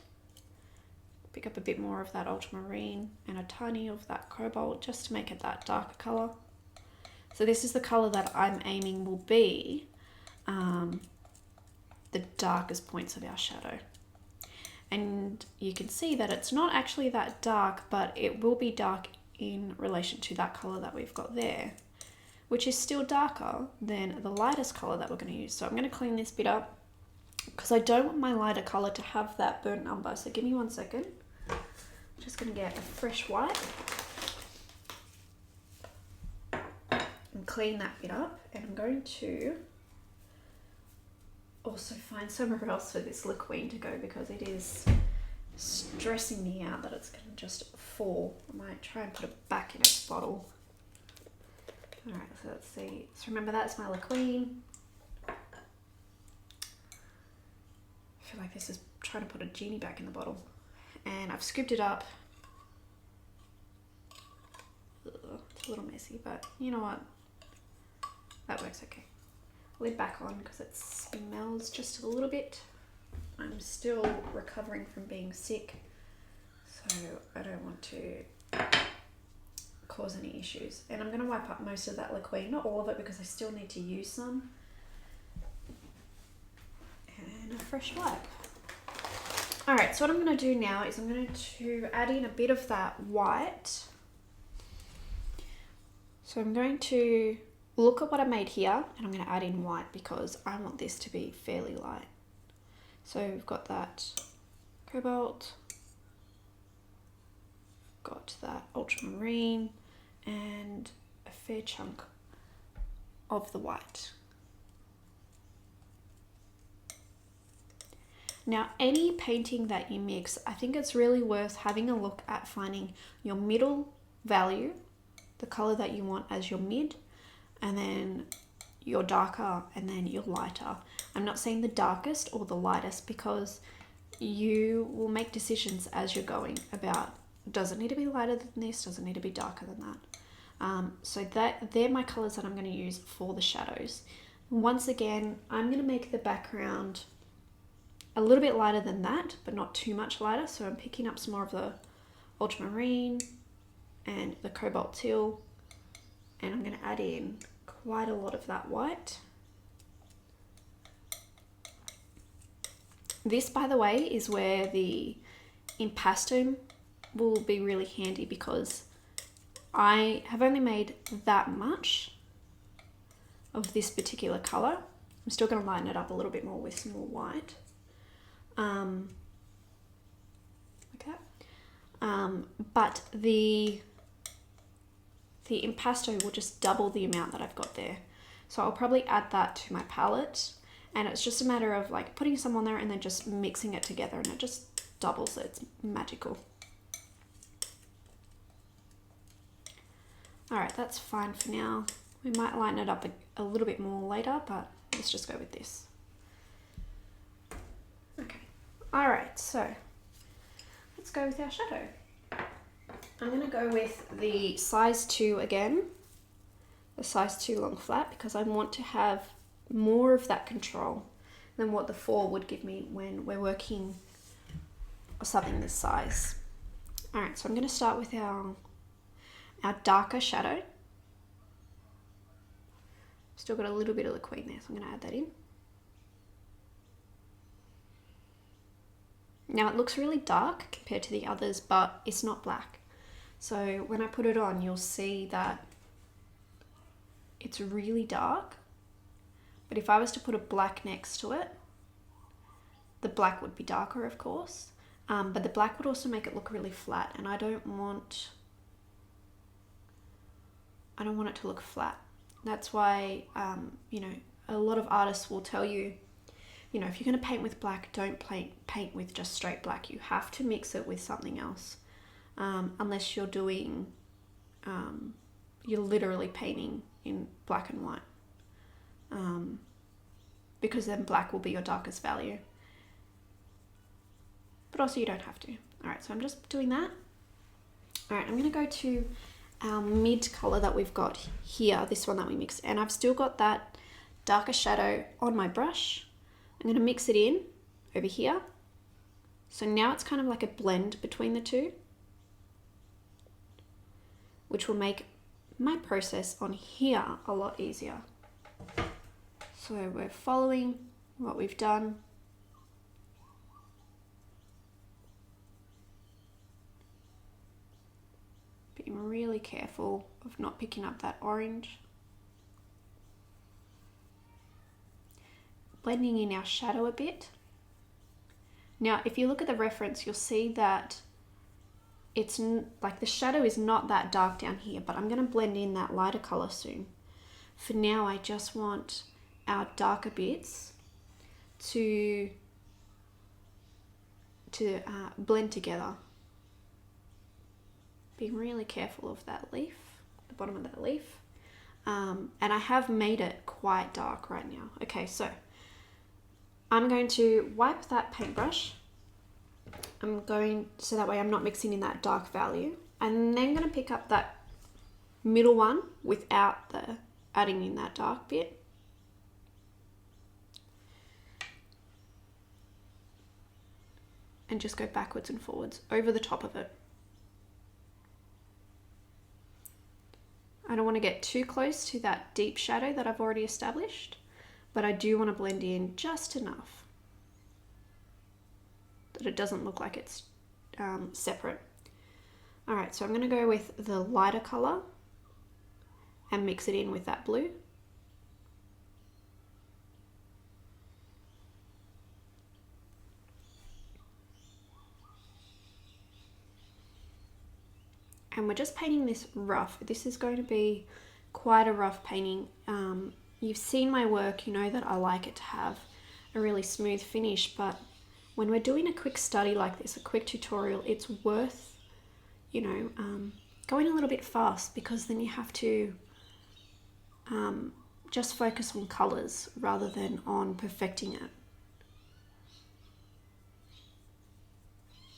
Pick up a bit more of that Ultramarine and a tiny of that Cobalt just to make it that darker color. So this is the color that I'm aiming will be the darkest points of our shadow. And you can see that it's not actually that dark, but it will be dark in relation to that color that we've got there, which is still darker than the lightest color that we're going to use. So I'm going to clean this bit up because I don't want my lighter color to have that burnt umber. So give me 1 second. I'm just going to get a fresh wipe and clean that bit up. And I'm going to also find somewhere else for this Liquin to go because it is stressing me out that it's going to just fall. I might try and put it back in its bottle. All right, so let's see. So remember, that's my Liquin. I feel like this is trying to put a genie back in the bottle. And I've scooped it up. Ugh, it's a little messy, but you know what? That works okay. Lid back on because it smells just a little bit. I'm still recovering from being sick, so I don't want to cause any issues. And I'm going to wipe up most of that Liquin, not all of it because I still need to use some. And a fresh wipe. Alright, so what I'm going to do now is I'm going to add in a bit of that white. So I'm going to look at what I made here and I'm going to add in white because I want this to be fairly light. So we've got that Cobalt, got that Ultramarine, and a fair chunk of the white. Now, any painting that you mix, I think it's really worth having a look at finding your middle value, the color that you want as your mid, and then your darker, and then your lighter. I'm not saying the darkest or the lightest because you will make decisions as you're going about, does it need to be lighter than this? Does it need to be darker than that? So they're my colors that I'm going to use for the shadows. Once again, I'm going to make the background a little bit lighter than that, but not too much lighter. So I'm picking up some more of the ultramarine and the cobalt teal, and I'm going to add in quite a lot of that white. This, by the way, is where the impasto will be really handy, because I have only made that much of this particular color. I'm still going to lighten it up a little bit more with some more white. But the impasto will just double the amount that I've got there. So I'll probably add that to my palette, and it's just a matter of like putting some on there and then just mixing it together, and it just doubles it. It's magical. All right, that's fine for now. We might lighten it up a little bit more later, but let's just go with this. Okay, all right, so let's go with our shadow. I'm gonna go with the size 2 again, the size 2 long flat, because I want to have more of that control than what the 4 would give me when we're working something this size. All right, so I'm gonna start with our darker shadow. Still got a little bit of Liquin there, so I'm gonna add that in. Now it looks really dark compared to the others, but it's not black. So when I put it on, you'll see that it's really dark. But if I was to put a black next to it, the black would be darker, of course. But the black would also make it look really flat, and I don't want it to look flat. That's why, you know, a lot of artists will tell you, you know, if you're going to paint with black, don't paint with just straight black. You have to mix it with something else, unless you're doing, you're literally painting in black and white, because then black will be your darkest value. But also you don't have to. All right, so I'm just doing that. All right, I'm going to go to our mid color that we've got here, this one that we mixed, and I've still got that darker shadow on my brush. I'm going to mix it in over here. So now it's kind of like a blend between the two, which will make my process on here a lot easier. So we're following what we've done. Being really careful of not picking up that orange. Blending in our shadow a bit. Now, if you look at the reference, you'll see that it's like the shadow is not that dark down here, but I'm going to blend in that lighter color soon. For now, I just want our darker bits to blend together. Being really careful of that leaf, the bottom of that leaf. And I have made it quite dark right now. Okay, so I'm going to wipe that paintbrush. So that way I'm not mixing in that dark value. And then I'm going to pick up that middle one without adding in that dark bit. And just go backwards and forwards over the top of it. I don't want to get too close to that deep shadow that I've already established, but I do want to blend in just enough that it doesn't look like it's separate. All right, so I'm going to go with the lighter color and mix it in with that blue. And we're just painting this rough. This is going to be quite a rough painting. You've seen my work, you know that I like it to have a really smooth finish, but when we're doing a quick study like this, a quick tutorial, it's worth, you know, going a little bit fast, because then you have to just focus on colors rather than on perfecting it.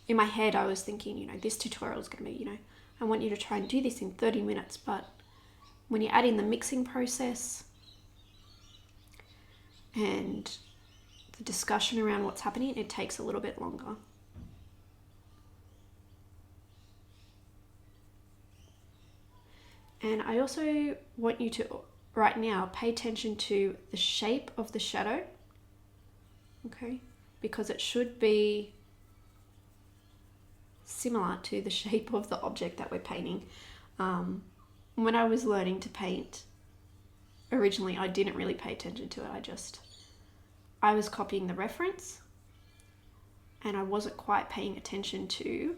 in my head I was thinking, you know, this tutorial is going to be, you know, I want you to try and do this in 30 minutes, but when you add in the mixing process and the discussion around what's happening, it takes a little bit longer. And I also want you to, right now, pay attention to the shape of the shadow, okay? Because it should be similar to the shape of the object that we're painting. When I was learning to paint, originally I didn't really pay attention to it. I was copying the reference and I wasn't quite paying attention to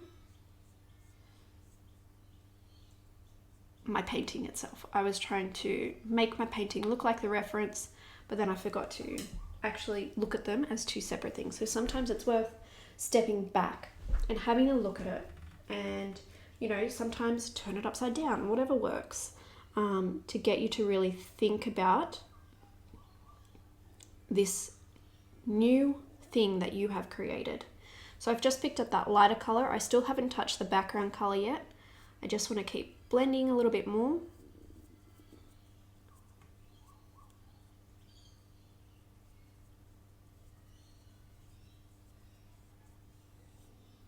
my painting itself. I was trying to make my painting look like the reference, but then I forgot to actually look at them as two separate things. So sometimes it's worth stepping back and having a look at it, and, you know, sometimes turn it upside down, whatever works, to get you to really think about this new thing that you have created. So I've just picked up that lighter color. I still haven't touched the background color yet. I just want to keep blending a little bit more.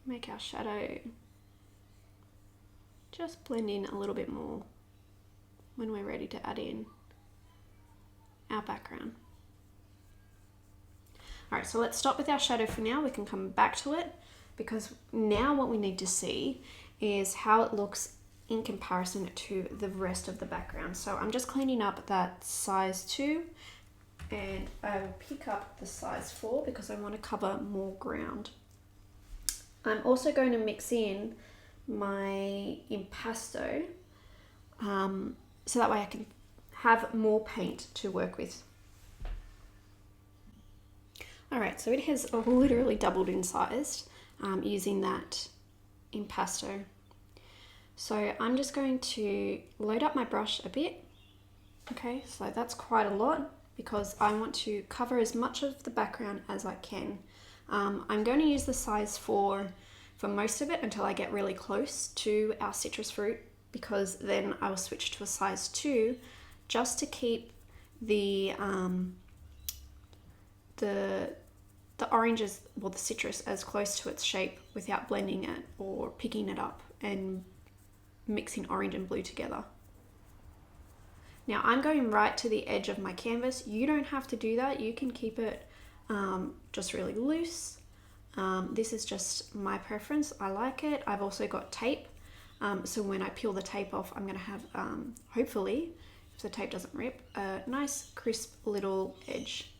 Make our shadow just blend in a little bit more when we're ready to add in our background. All right, so let's stop with our shadow for now. We can come back to it, because now what we need to see is how it looks in comparison to the rest of the background. So I'm just cleaning up that size 2, and I will pick up the size 4 because I want to cover more ground. I'm also going to mix in my impasto so that way I can have more paint to work with. Alright, so it has literally doubled in size using that impasto. So I'm just going to load up my brush a bit. Okay, so that's quite a lot because I want to cover as much of the background as I can. I'm going to use the size 4 for most of it until I get really close to our citrus fruit, because then I will switch to a size 2 just to keep the oranges, well, the citrus, as close to its shape without blending it or picking it up and mixing orange and blue together. Now I'm going right to the edge of my canvas. You don't have to do that. You can keep it just really loose. This is just my preference. I like it. I've also got tape. So when I peel the tape off, I'm going to have, hopefully, if the tape doesn't rip, a nice crisp little edge.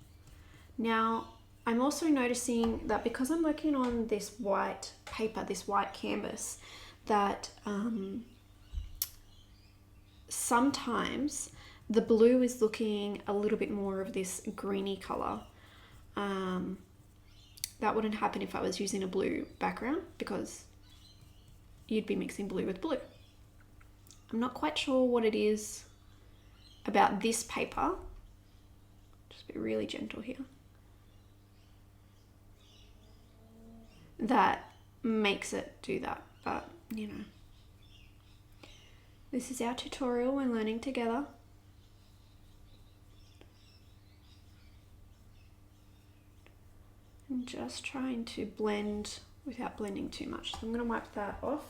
Now, I'm also noticing that because I'm working on this white paper, this white canvas, that sometimes the blue is looking a little bit more of this greeny color. That wouldn't happen if I was using a blue background, because you'd be mixing blue with blue. I'm not quite sure what it is about this paper. Just be really gentle here. That makes it do that, but you know, this is our tutorial. We're learning together. I'm just trying to blend without blending too much. So I'm going to wipe that off,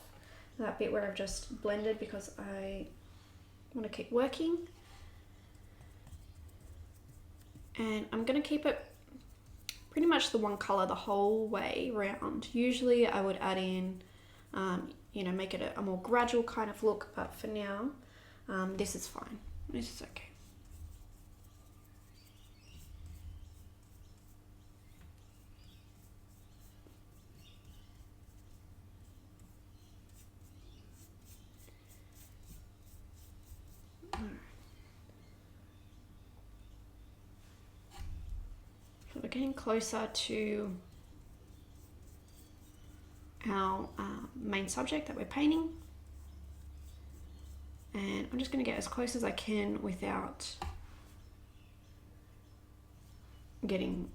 that bit where I've just blended, because I want to keep working. And I'm going to keep it pretty much the one color the whole way round. Usually I would add in, you know, make it a more gradual kind of look, but for now, this is fine. This is okay. So we're getting closer to our main subject that we're painting, and I'm just going to get as close as I can without getting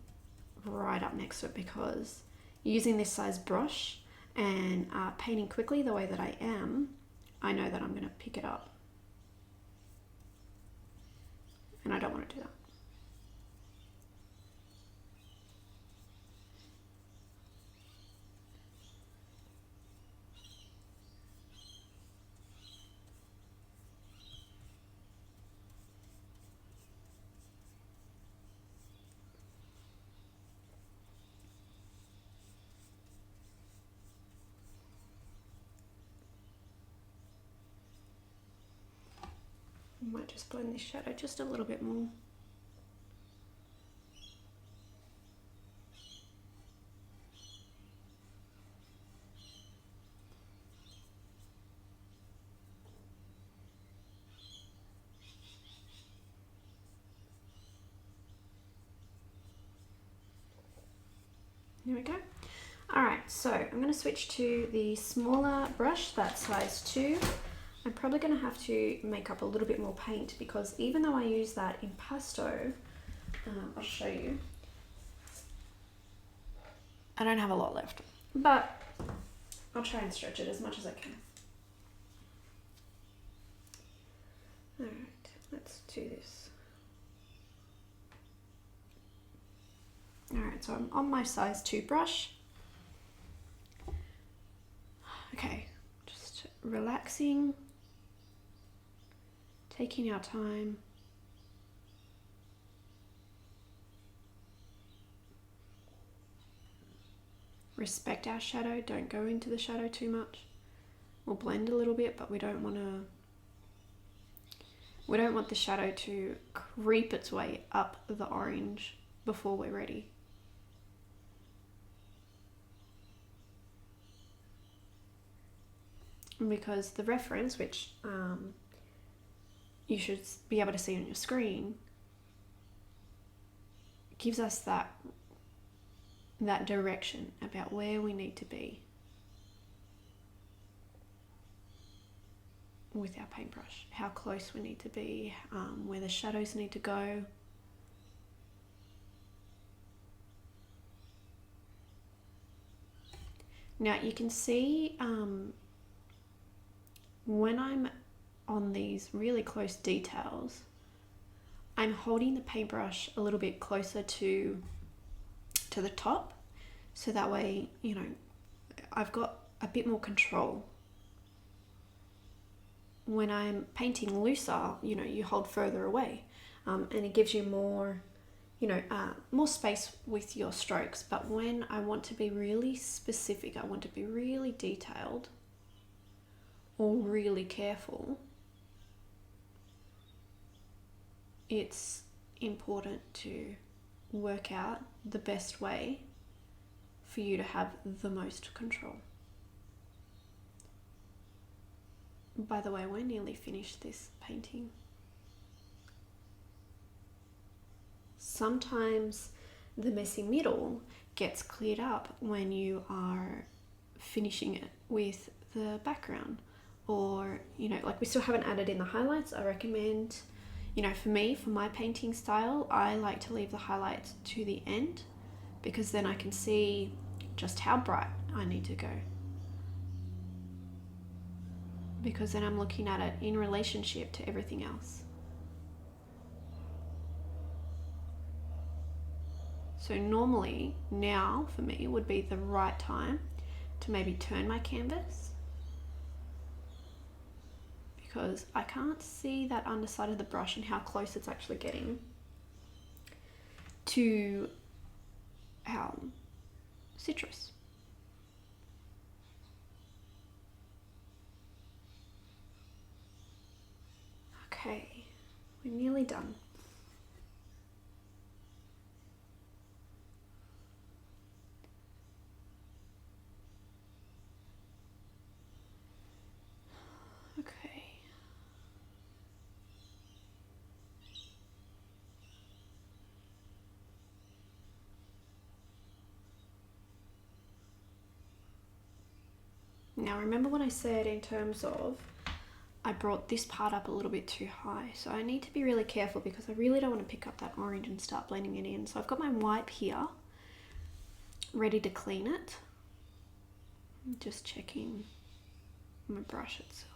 right up next to it, because using this size brush and painting quickly the way that I am, I know that I'm going to pick it up. And I don't want to do that. I might just blend this shadow just a little bit more. There we go. All right, so I'm going to switch to the smaller brush, that's size 2. I'm probably going to have to make up a little bit more paint because even though I use that in Pasto, I'll show you, I don't have a lot left, but I'll try and stretch it as much as I can. All right, let's do this. All right, so I'm on my size 2 brush. Okay, just relaxing, taking our time. Respect our shadow, don't go into the shadow too much. We'll blend a little bit, but we don't want the shadow to creep its way up the orange before we're ready. Because the reference, which you should be able to see on your screen, gives us that direction about where we need to be with our paintbrush, how close we need to be, where the shadows need to go. Now you can see when I'm on these really close details, I'm holding the paintbrush a little bit closer to the top, so that way, you know, I've got a bit more control. When I'm painting looser, you know, you hold further away, and it gives you more, you know, more space with your strokes. But when I want to be really specific, I want to be really detailed or really careful, it's important to work out the best way for you to have the most control. By the way, we're nearly finished this painting. Sometimes the messy middle gets cleared up when you are finishing it with the background, or, you know, like we still haven't added in the highlights. I recommend, you know, for me, for my painting style, I like to leave the highlights to the end because then I can see just how bright I need to go. Because then I'm looking at it in relationship to everything else. So normally now for me would be the right time to maybe turn my canvas, because I can't see that underside of the brush and how close it's actually getting to our citrus. Okay, we're nearly done. Okay. Now remember when I said in terms of I brought this part up a little bit too high, so I need to be really careful because I really don't want to pick up that orange and start blending it in. So I've got my wipe here ready to clean it. Just checking my brush itself.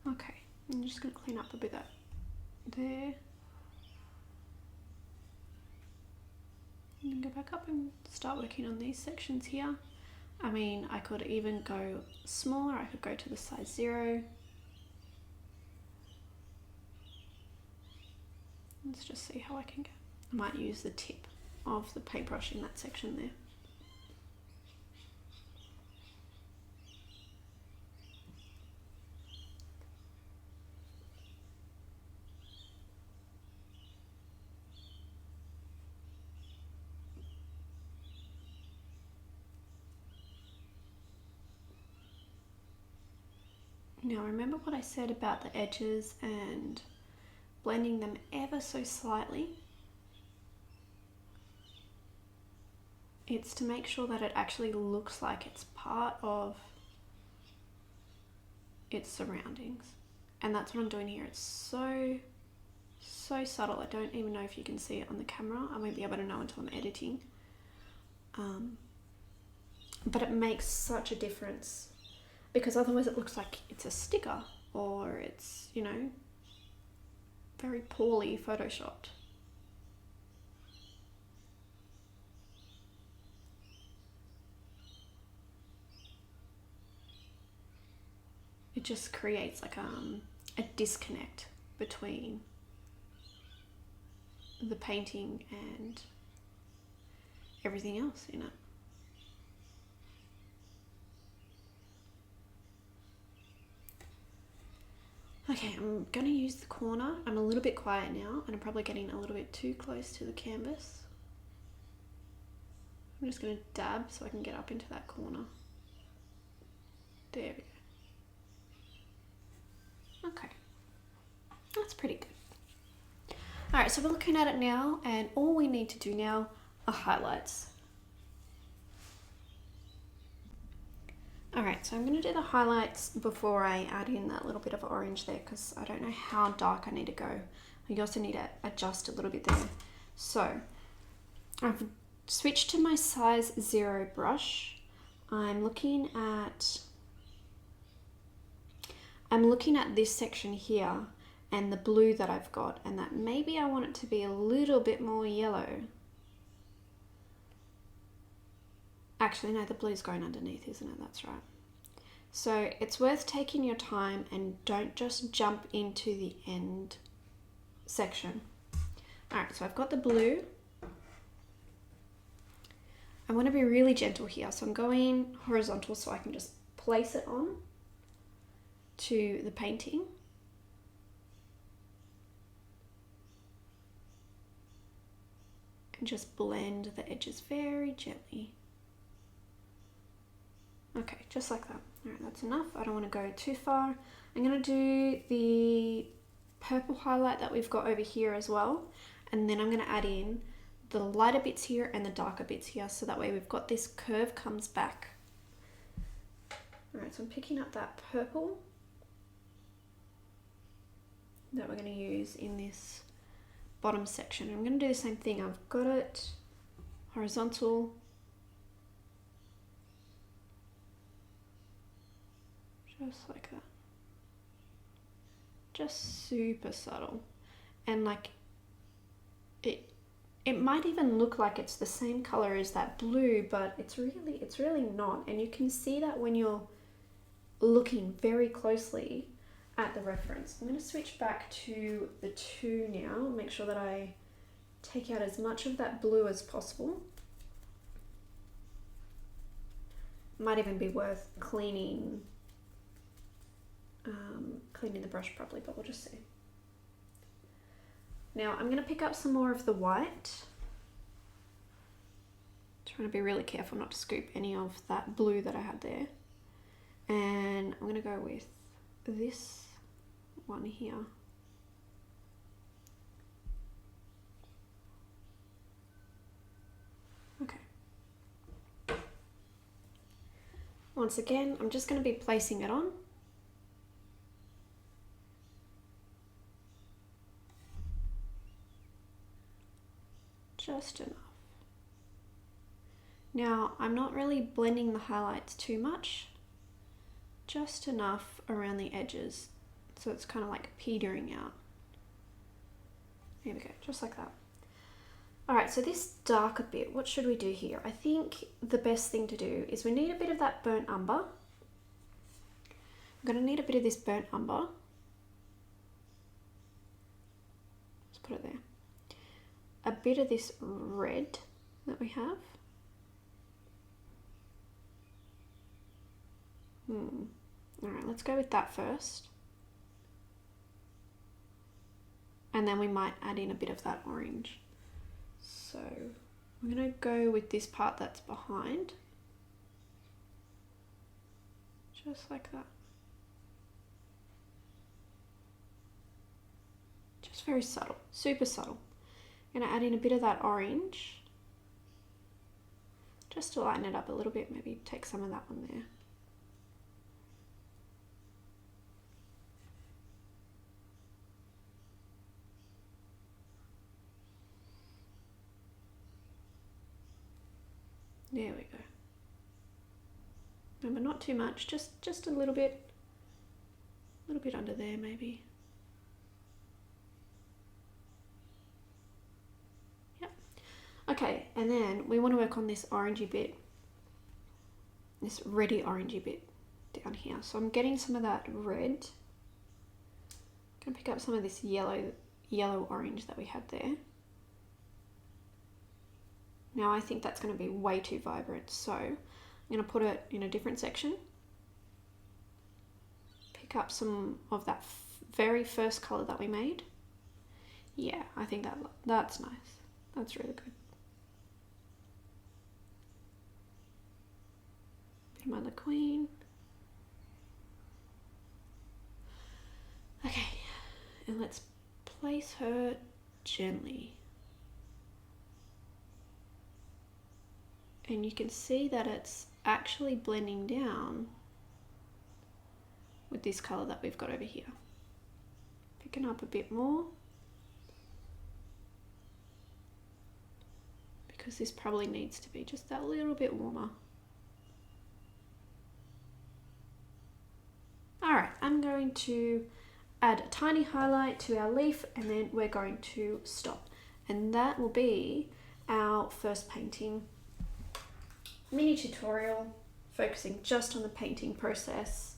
Okay, I'm just going to clean up a bit there. And then go back up and start working on these sections here. I mean, I could even go smaller. I could go to the size 0. Let's just see how I can get. I might use the tip of the paintbrush in that section there. Now remember what I said about the edges and blending them ever so slightly. It's to make sure that it actually looks like it's part of its surroundings. And that's what I'm doing here. It's so subtle. I don't even know if you can see it on the camera. I won't be able to know until I'm editing. But it makes such a difference, because otherwise it looks like it's a sticker or it's, you know, very poorly photoshopped. It just creates like a disconnect between the painting and everything else in it. Okay, I'm going to use the corner. I'm a little bit quiet now, and I'm probably getting a little bit too close to the canvas. I'm just going to dab so I can get up into that corner. There we go. Okay, that's pretty good. Alright, so we're looking at it now, and all we need to do now are highlights. Alright, so I'm going to do the highlights before I add in that little bit of orange there, because I don't know how dark I need to go. You also need to adjust a little bit there. So I've switched to my size 0 brush. I'm looking at this section here and the blue that I've got, and that maybe I want it to be a little bit more yellow. Actually, no, the blue's going underneath, isn't it? That's right. So it's worth taking your time and don't just jump into the end section. All right, so I've got the blue. I want to be really gentle here, so I'm going horizontal so I can just place it on to the painting. And just blend the edges very gently. Okay, just like that. All right, that's enough. I don't want to go too far. I'm going to do the purple highlight that we've got over here as well. And then I'm going to add in the lighter bits here and the darker bits here. So that way we've got this curve comes back. All right, so I'm picking up that purple that we're going to use in this bottom section. I'm going to do the same thing. I've got it horizontal. Just like that. Just super subtle. And like it might even look like it's the same color as that blue, but it's really not. And you can see that when you're looking very closely at the reference. I'm going to switch back to the 2 now, make sure that I take out as much of that blue as possible. Might even be worth cleaning the brush properly, but we'll just see. Now I'm going to pick up some more of the white. Trying to be really careful not to scoop any of that blue that I had there. And I'm going to go with this one here. Okay. Once again, I'm just going to be placing it on. just enough. Now, I'm not really blending the highlights too much, just enough around the edges, so it's kind of like petering out. There we go, just like that. All right, so this darker bit, what should we do here? I think the best thing to do is we need a bit of that burnt umber. I'm gonna need a bit of this burnt umber. Let's put it there. A bit of this red that we have. All right, let's go with that first. And then we might add in a bit of that orange. So I'm gonna go with this part that's behind. Just like that. Just very subtle, super subtle. I'm gonna add in a bit of that orange. Just to lighten it up a little bit, maybe take some of that one there. There we go. Remember, not too much, just a little bit under there maybe. Yep. Okay, and then we want to work on this orangey bit, this reddy orangey bit down here. So I'm getting some of that red. Gonna pick up some of this yellow orange that we had there. Now I think that's going to be way too vibrant, so I'm going to put it in a different section. Pick up some of that very first colour that we made. Yeah, I think that's nice. That's really good. Bit of my Liquin. Okay, and let's place her gently. And you can see that it's actually blending down with this colour that we've got over here. Picking up a bit more, because this probably needs to be just that little bit warmer. Alright, I'm going to add a tiny highlight to our leaf and then we're going to stop. And that will be our first painting mini tutorial focusing just on the painting process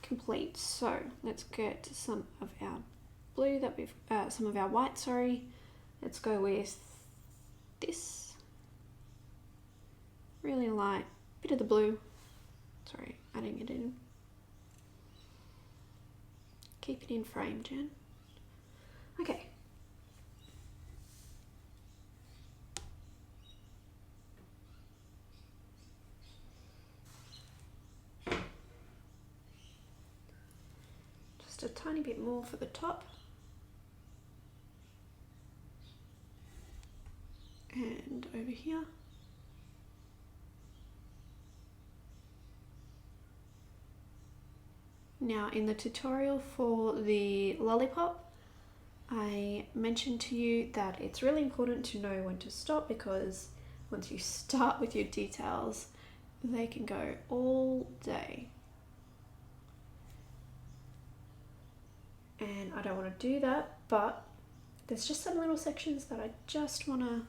complete. So let's get some of our blue that we've some of our white, sorry. Let's go with this really light bit of the blue, sorry, adding it in. Keep it in frame, Jen. Okay. Just a tiny bit more for the top. And over here. Now in the tutorial for the lollipop, I mentioned to you that it's really important to know when to stop, because once you start with your details, they can go all day. And I don't want to do that, but there's just some little sections that I just want to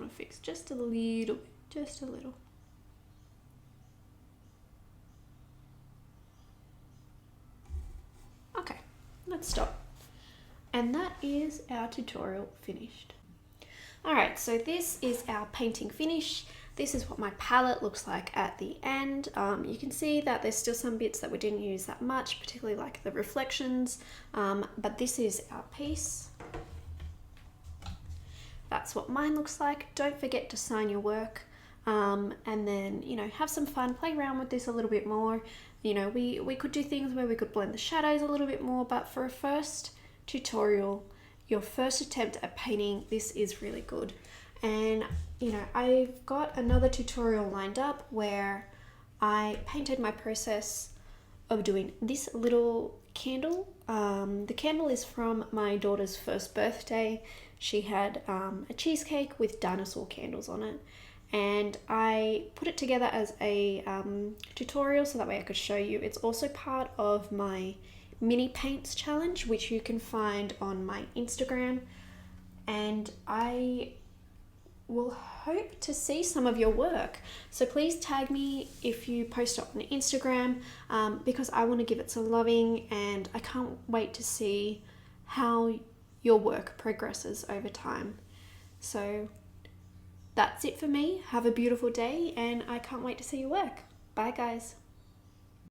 fix just a little bit, just a little. Okay, let's stop. And that is our tutorial finished. Alright, so this is our painting finish. This is what my palette looks like at the end. You can see that there's still some bits that we didn't use that much, particularly like the reflections, but this is our piece. That's what mine looks like. Don't forget to sign your work, and then, you know, have some fun, play around with this a little bit more. You know, we could do things where we could blend the shadows a little bit more, but for a first tutorial, your first attempt at painting, this is really good. And you know, I've got another tutorial lined up where I painted my process of doing this little candle. The candle is from my daughter's first birthday. She had a cheesecake with dinosaur candles on it, and I put it together as a tutorial so that way I could show you. It's also part of my mini paints challenge, which you can find on my Instagram, and I will hope to see some of your work. So please tag me if you post it on Instagram, because I want to give it some loving, and I can't wait to see how your work progresses over time. So that's it for me. Have a beautiful day, and I can't wait to see your work. Bye guys.